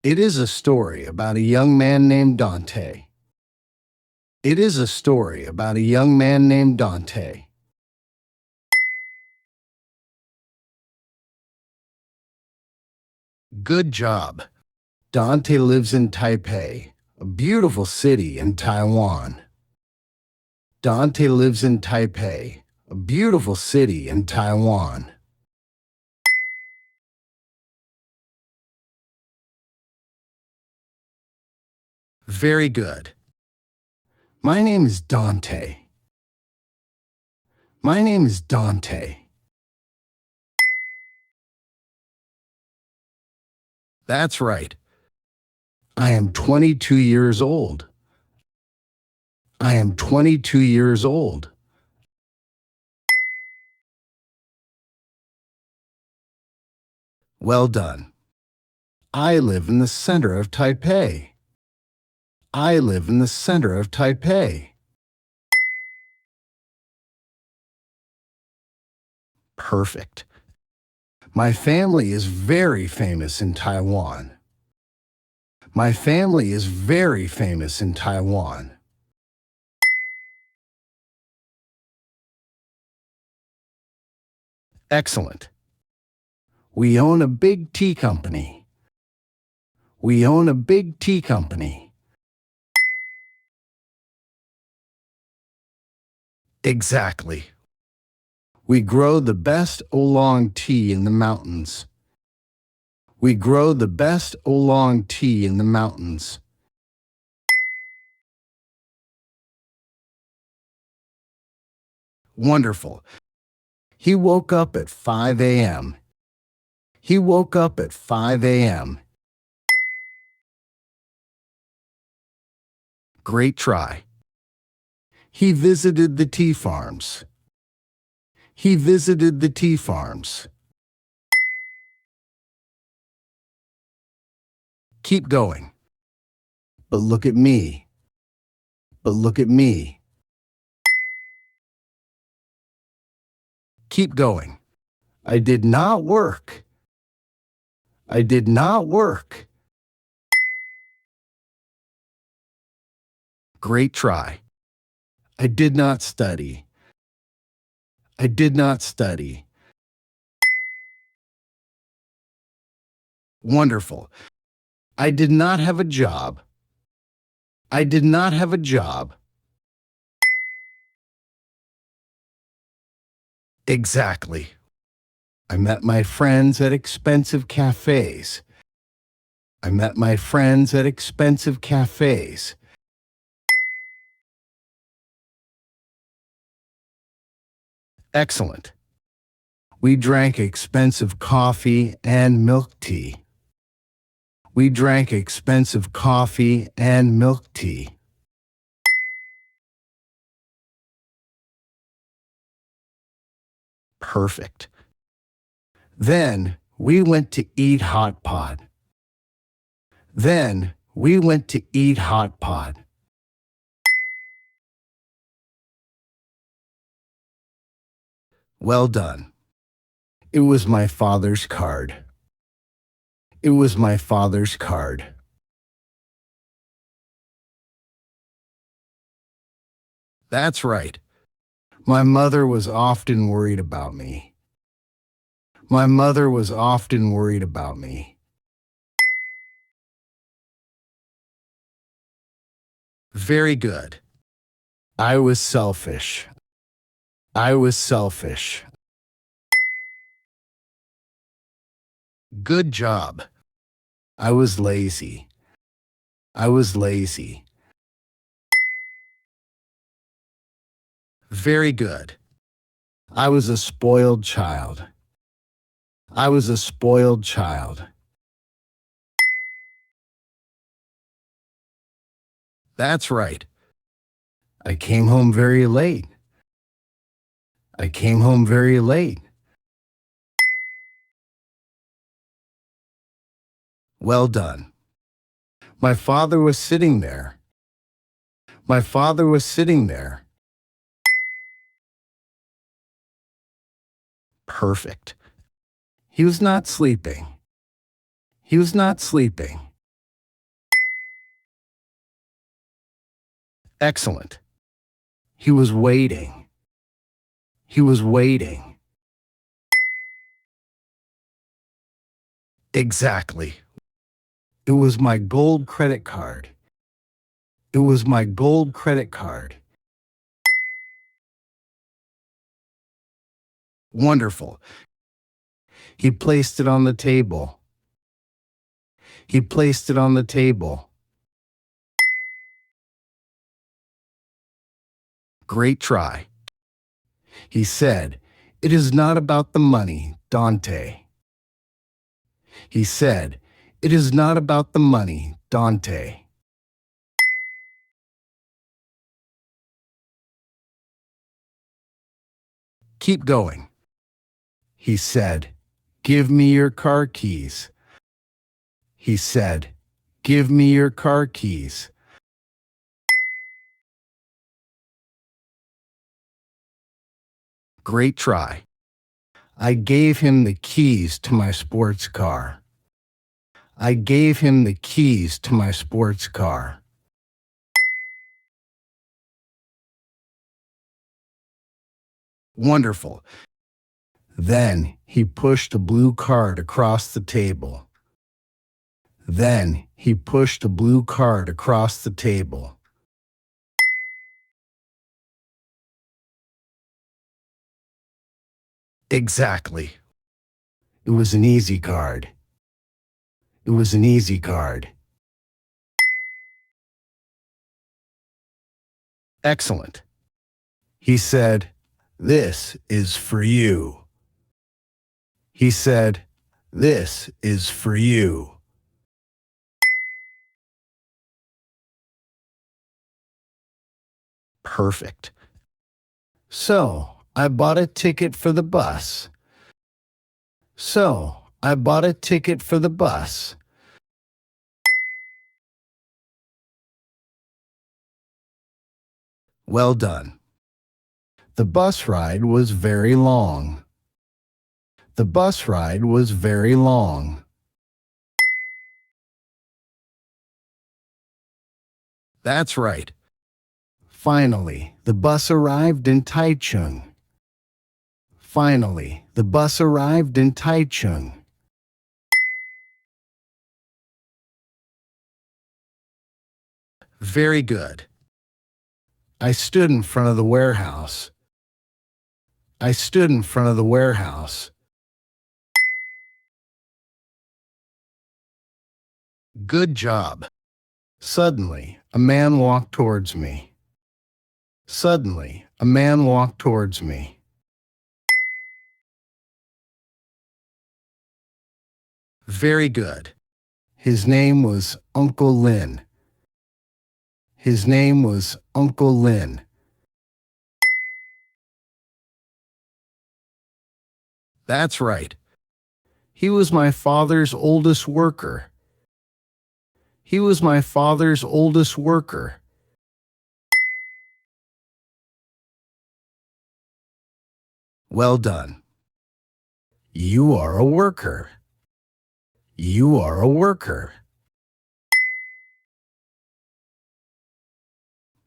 It is a story about a young man named Dante. It is a story about a young man named Dante. Good job. Dante lives in Taipei, a beautiful city in Taiwan. Dante lives in Taipei, a beautiful city in Taiwan. Very good. My name is Dante. My name is Dante. That's right. I am 22 years old. I am 22 years old. Well done. I live in the center of Taipei. I live in the center of Taipei. Perfect. My family is very famous in Taiwan. My family is very famous in Taiwan. Excellent. We own a big tea company. We own a big tea company. Exactly. We grow the best oolong tea in the mountains. We grow the best oolong tea in the mountains. Wonderful. He woke up at 5 a.m. He woke up at 5 a.m. Great try. He visited the tea farms. He visited the tea farms. Keep going. But look at me. But look at me. Keep going. I did not work. I did not work. Great try. I did not study. I did not study. Wonderful. I did not have a job. I did not have a job. Exactly. I met my friends at expensive cafes. I met my friends at expensive cafes. Excellent. We drank expensive coffee and milk tea. We drank expensive coffee and milk tea. Perfect. Then we went to eat hot pot. Then we went to eat hot pot. Well done. It was my father's card. It was my father's card. That's right. My mother was often worried about me. My mother was often worried about me. Very good. I was selfish. I was selfish. Good job. I was lazy. I was lazy. Very good. I was a spoiled child. I was a spoiled child. That's right. I came home very late. I came home very late. Well done. My father was sitting there. My father was sitting there. Perfect. He was not sleeping. He was not sleeping. Excellent. He was waiting. He was waiting. Exactly. It was my gold credit card. It was my gold credit card. Wonderful. He placed it on the table. He placed it on the table. Great try. He said, "It is not about the money, Dante." He said, "It is not about the money, Dante." Keep going. He said, "Give me your car keys." He said, "Give me your car keys." Great try. I gave him the keys to my sports car. I gave him the keys to my sports car. Wonderful. Then he pushed a blue card across the table. Then he pushed a blue card across the table. Exactly. It was an easy card. It was an easy card. Excellent. He said, "This is for you." He said, "This is for you." Perfect. So, I bought a ticket for the bus. So, I bought a ticket for the bus. Well done. The bus ride was very long. The bus ride was very long. That's right. Finally, the bus arrived in Taichung. Finally, the bus arrived in Taichung. Very good. I stood in front of the warehouse. I stood in front of the warehouse. Good job. Suddenly, a man walked towards me. Suddenly, a man walked towards me. Very good. His name was Uncle Lin. His name was Uncle Lin. That's right. He was my father's oldest worker. He was my father's oldest worker. Well done. You are a worker. You are a worker.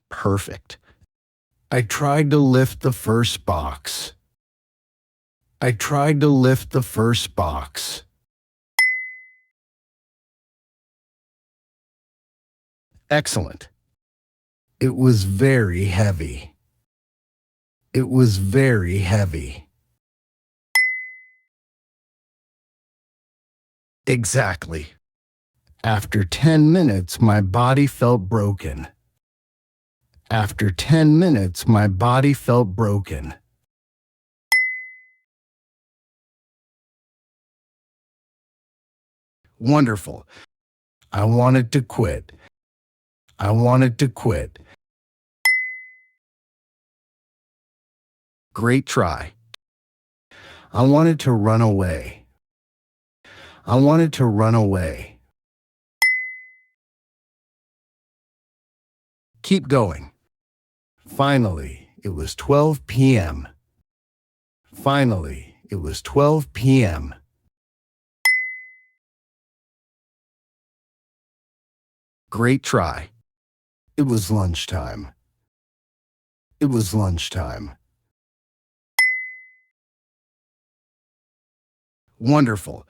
Perfect. I tried to lift the first box. I tried to lift the first box. Excellent. It was very heavy. It was very heavy. Exactly. After 10 minutes, my body felt broken. After 10 minutes, my body felt broken. Wonderful. I wanted to quit. I wanted to quit. Great try. I wanted to run away. I wanted to run away. Keep going. Finally, it was 12 p.m. Finally, it was 12 p.m. Great try. It was lunchtime. It was lunchtime. Wonderful.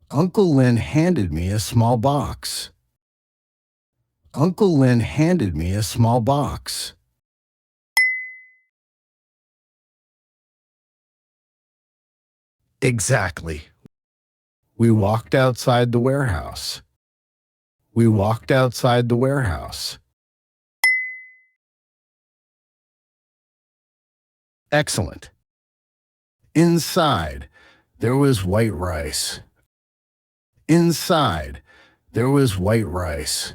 Uncle Lin handed me a small box. Uncle Lin handed me a small box. Exactly. We walked outside the warehouse. We walked outside the warehouse. Excellent. Inside, there was white rice. Inside, there was white rice.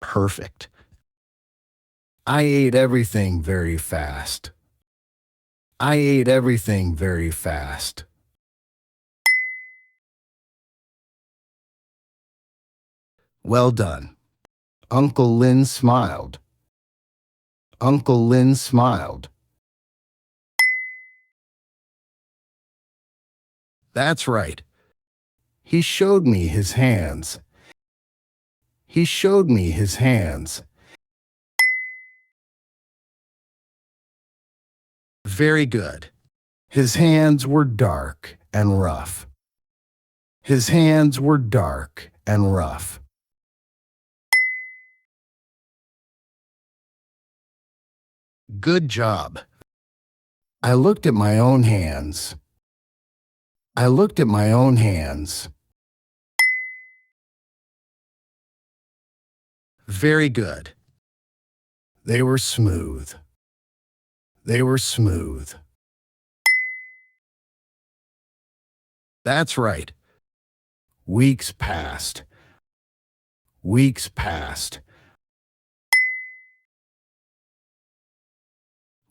Perfect. I ate everything very fast. I ate everything very fast. Well done. Uncle Lin smiled. Uncle Lin smiled. That's right. He showed me his hands. He showed me his hands. Very good. His hands were dark and rough. His hands were dark and rough. Good job. I looked at my own hands. I looked at my own hands. Very good. They were smooth. They were smooth. That's right. Weeks passed. Weeks passed.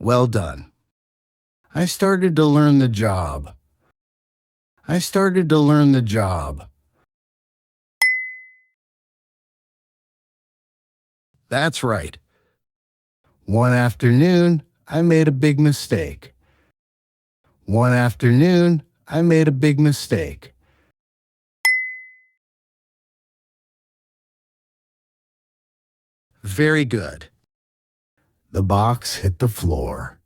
Well done. I started to learn the job. I started to learn the job. That's right. One afternoon, I made a big mistake. One afternoon, I made a big mistake. Very good. The box hit the floor.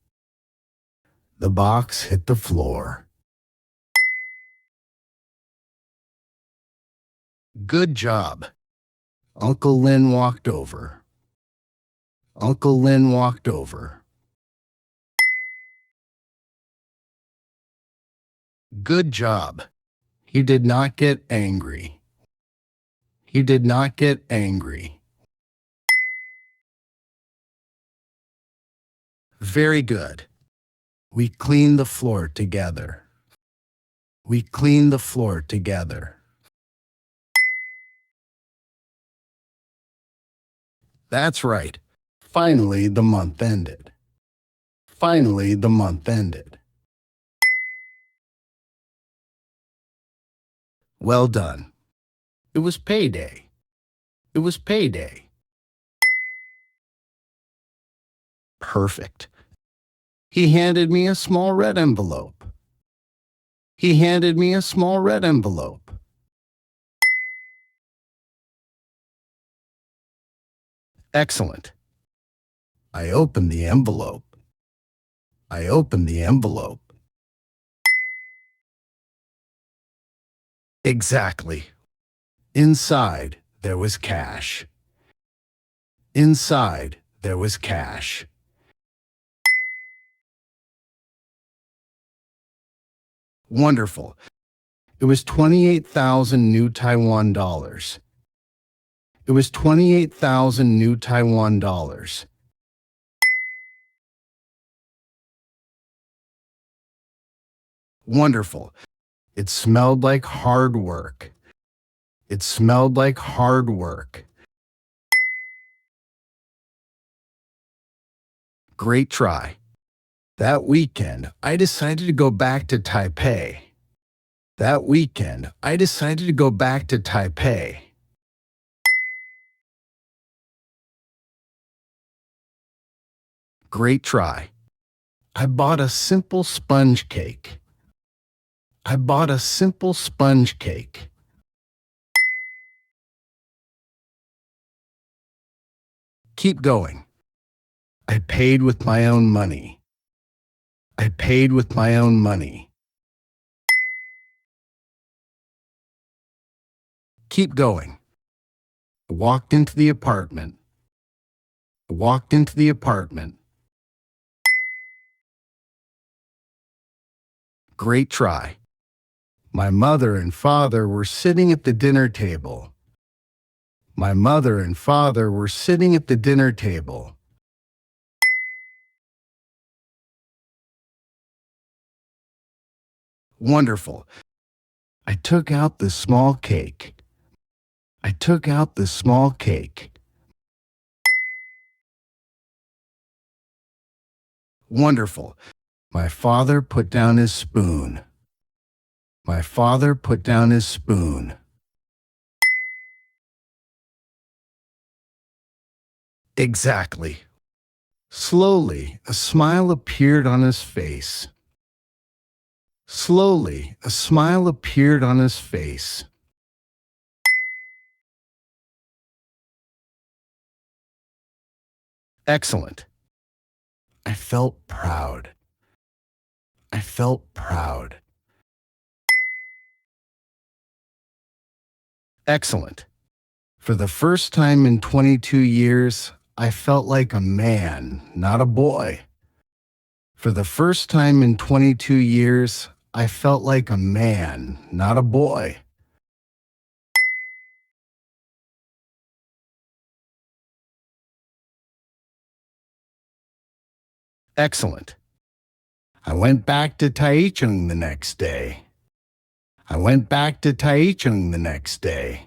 The box hit the floor. Good job. Uncle Lin walked over. Uncle Lin walked over. Good job. He did not get angry. He did not get angry. Very good. We cleaned the floor together. We cleaned the floor together. That's right. Finally, the month ended. Finally, the month ended. Well done. It was payday. It was payday. Perfect. He handed me a small red envelope. He handed me a small red envelope. Excellent. I opened the envelope. I opened the envelope. Exactly. Inside, there was cash. Inside, there was cash. Wonderful. It was 28,000 new Taiwan dollars. It was 28,000 new Taiwan dollars. Wonderful. It smelled like hard work. It smelled like hard work. Great try. That weekend, I decided to go back to Taipei. That weekend, I decided to go back to Taipei. Great try. I bought a simple sponge cake. I bought a simple sponge cake. Keep going. I paid with my own money. I paid with my own money. Keep going. I walked into the apartment. I walked into the apartment. Great try. My mother and father were sitting at the dinner table. My mother and father were sitting at the dinner table. Wonderful. I took out the small cake. I took out the small cake. Wonderful. My father put down his spoon. My father put down his spoon. Exactly. Slowly, a smile appeared on his face. Slowly, a smile appeared on his face. Excellent. I felt proud. I felt proud. Excellent. For the first time in 22 years, I felt like a man, not a boy. For the first time in 22 years, I felt like a man, not a boy. Excellent. I went back to Taichung the next day. I went back to Taichung the next day.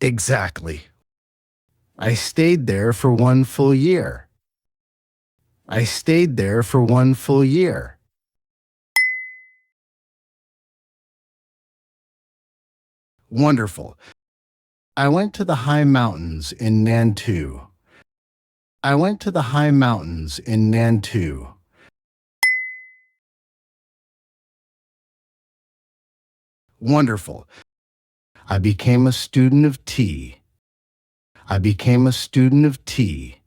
Exactly. I stayed there for 1 full year. I stayed there for 1 full year. Wonderful. I went to the high mountains in Nantou. I went to the high mountains in Nantou. Wonderful. I became a student of tea. I became a student of tea.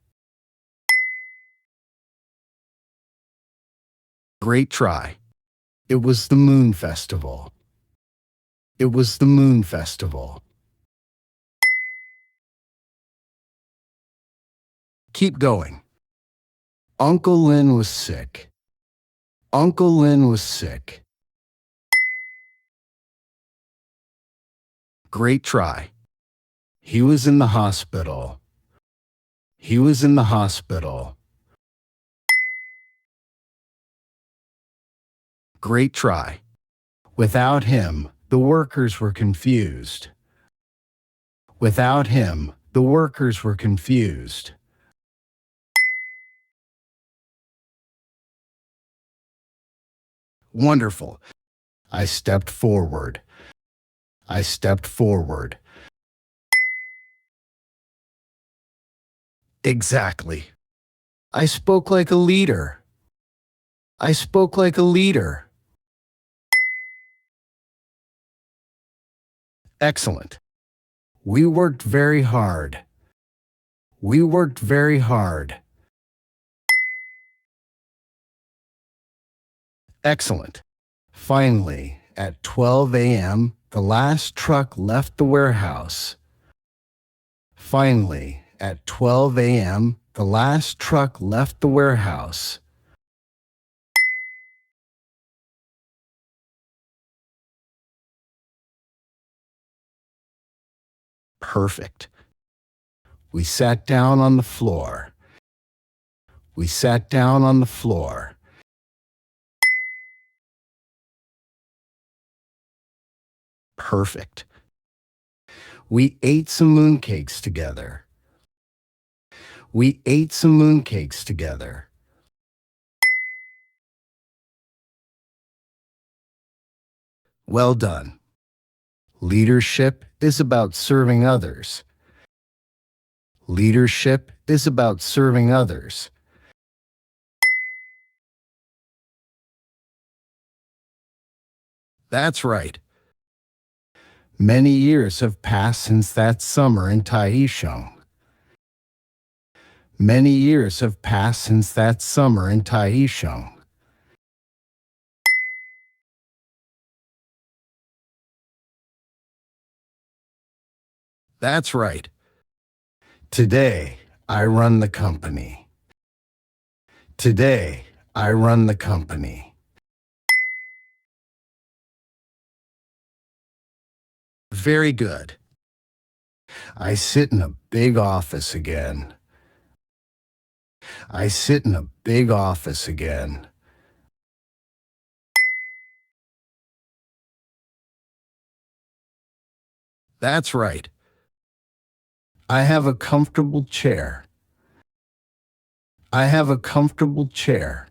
Great try. It was the Moon Festival. It was the Moon Festival. Keep going. Uncle Lin was sick. Uncle Lin was sick. Great try. He was in the hospital. He was in the hospital. Great try. Without him, the workers were confused. Without him, the workers were confused. Wonderful. I stepped forward. I stepped forward. Exactly. I spoke like a leader. I spoke like a leader. Excellent. We worked very hard. We worked very hard. Excellent. Finally, at 12 a.m., the last truck left the warehouse. Finally, at 12 a.m., the last truck left the warehouse. Perfect. We sat down on the floor. We sat down on the floor. Perfect. We ate some mooncakes together. We ate some mooncakes together. Well done. Leadership is about serving others. Leadership is about serving others. That's right. Many years have passed since that summer in Taichung. Many years have passed since that summer in Taichung. That's right. Today, I run the company. Today, I run the company. Very good. I sit in a big office again. I sit in a big office again. That's right. I have a comfortable chair. I have a comfortable chair.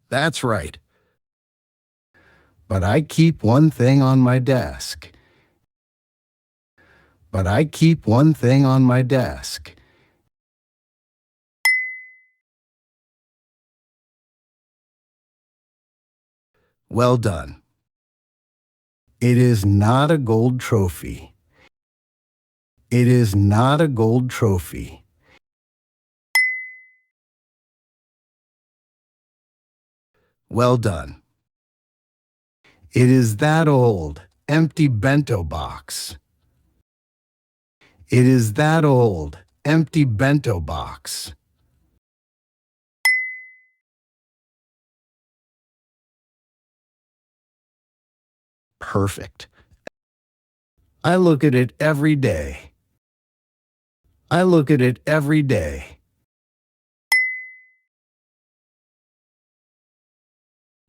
That's right. But I keep one thing on my desk. But I keep one thing on my desk. Well done. It is not a gold trophy. It is not a gold trophy. Well done. It is that old, empty bento box. It is that old, empty bento box. Perfect. I look at it every day. I look at it every day.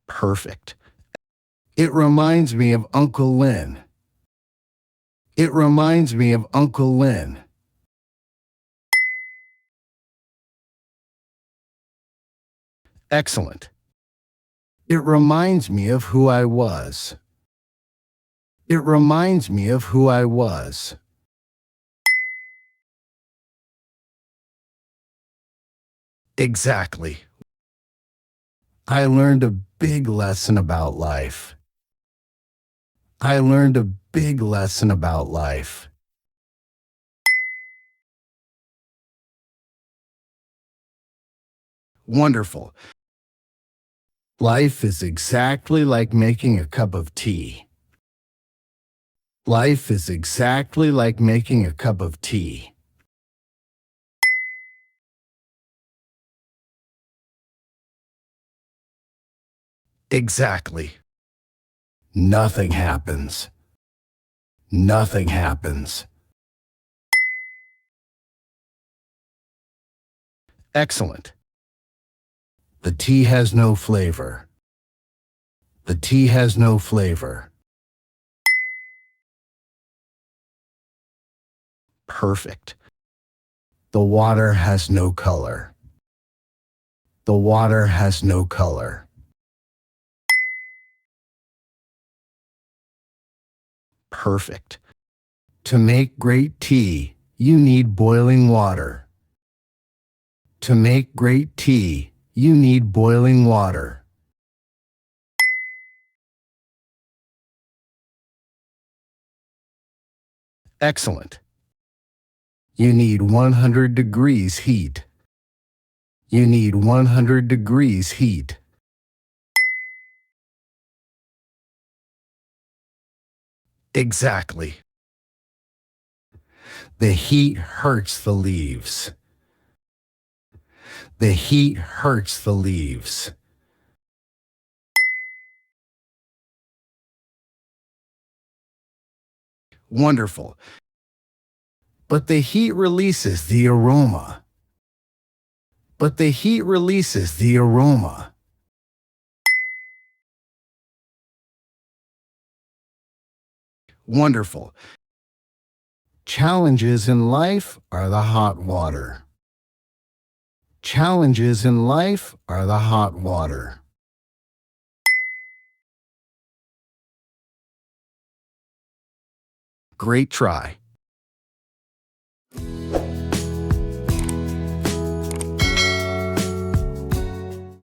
Perfect. It reminds me of Uncle Lin. It reminds me of Uncle Lin. Excellent. It reminds me of who I was. It reminds me of who I was. Exactly. I learned a big lesson about life. I learned a big lesson about life. Wonderful. Life is exactly like making a cup of tea. Life is exactly like making a cup of tea. Exactly. Nothing happens. Nothing happens. Excellent. The tea has no flavor. The tea has no flavor. Perfect. The water has no color. The water has no color. Perfect. To make great tea, you need boiling water. To make great tea, you need boiling water. Excellent. You need 100 degrees heat. You need 100 degrees heat. Exactly. The heat hurts the leaves. The heat hurts the leaves. Wonderful. But the heat releases the aroma. But the heat releases the aroma. Wonderful. Challenges in life are the hot water. Challenges in life are the hot water. Great try.